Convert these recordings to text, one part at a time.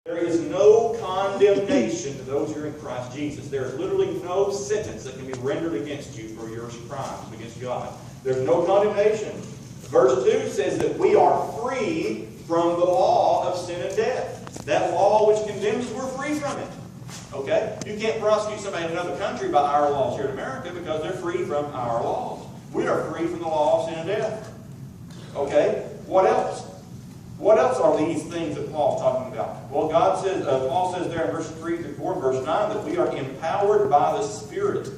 There is no condemnation to those who are in Christ Jesus. There is literally no sentence that can be rendered against you for your crimes against God. There's no condemnation. Verse 2 says that we are free from the law of sin and death. That law which condemns us, we're free from it. Okay? You can't prosecute somebody in another country by our laws here in America because they're free from our laws. We are free from the law of sin and death. Okay? What else? What else are these things that Paul's talking about? Well, Paul says there in verses 3 through 4 and verse 9 that we are empowered by the Spirit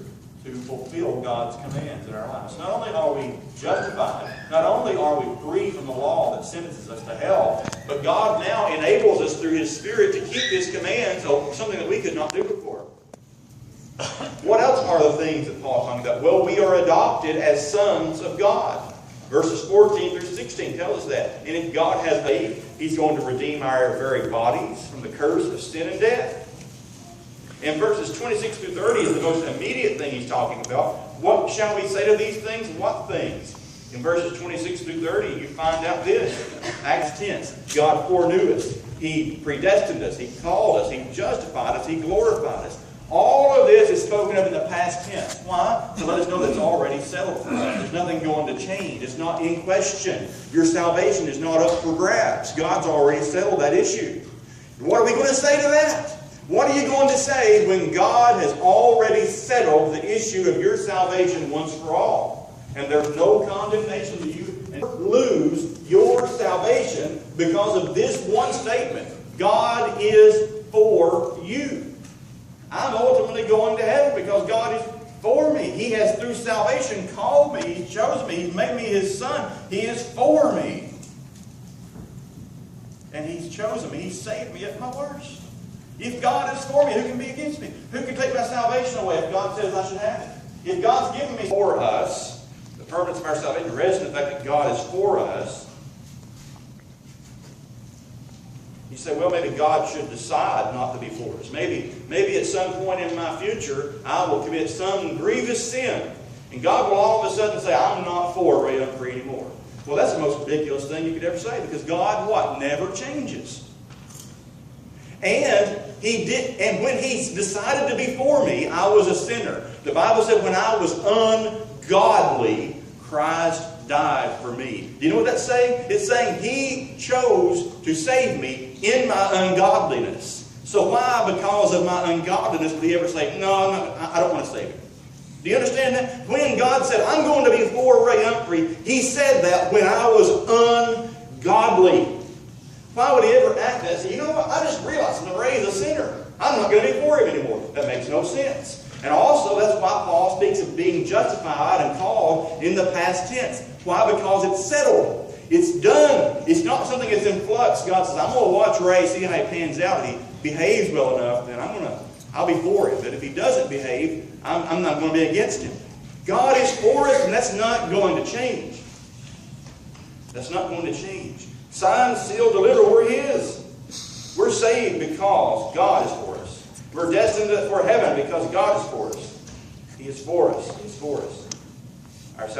to fulfill God's commands in our lives. Not only are we justified, not only are we free from the law that sentences us to hell, but God now enables us through His Spirit to keep His commands, something that we could not do before. What else are the things that Paul's talking about? Well, we are adopted as sons of God. Verses 14 through 16 tell us that. And if God has made, He's going to redeem our very bodies from the curse of sin and death. And verses 26 through 30 is the most immediate thing he's talking about. What shall we say to these things? What things? In verses 26 through 30, you find out this. Acts tense. God foreknew us. He predestined us. He called us. He justified us. He glorified us. All of this is spoken of in the past tense. Why? To let us know that it's already settled for us. There's nothing going to change. It's not in question. Your salvation is not up for grabs. God's already settled that issue. What are we going to say to that? What are you going to say when God has already settled the issue of your salvation once for all? And there's no condemnation to you. And lose your salvation because of this one statement. God is for you. I'm ultimately going to heaven because God is for me. He has, through salvation, called me. He chose me. He made me His son. He is for me. And He's chosen me. He saved me at my worst. If God is for me, who can be against me? Who can take my salvation away if God says I should have it? If God's given me for us, the permanence of our salvation rests in the fact that God is for us. You say, well, maybe God should decide not to be for us. Maybe at some point in my future, I will commit some grievous sin. And God will all of a sudden say, I'm not for Ray Umphrey anymore. Well, that's the most ridiculous thing you could ever say. Because God, what? Never changes. And He did, and when He decided to be for me, I was a sinner. The Bible said when I was ungodly, Christ died for me. Do you know what that's saying? It's saying He chose to save me in my ungodliness. So why, because of my ungodliness, would He ever say, no, I don't want to save you? Do you understand that? When God said, I'm going to be for Ray Umphrey, He said that when I was ungodly. Why would He ever act that? Say, you know what? I just realized that Ray is a sinner. I'm not going to be for him anymore. That makes no sense. And also, that's why Paul speaks of being justified and called in the past tense. Why? Because it's settled. It's done. It's not something that's in flux. God says, I'm going to watch Ray, see how he pans out. If he behaves well enough, then I'll be for him. But if he doesn't behave, I'm not going to be against him. God is for us, and that's not going to change. That's not going to change. Signed, sealed, delivered, we're His. We're saved because God is for us. We're destined for heaven because God is for us. He is for us. He's for us. Our salvation.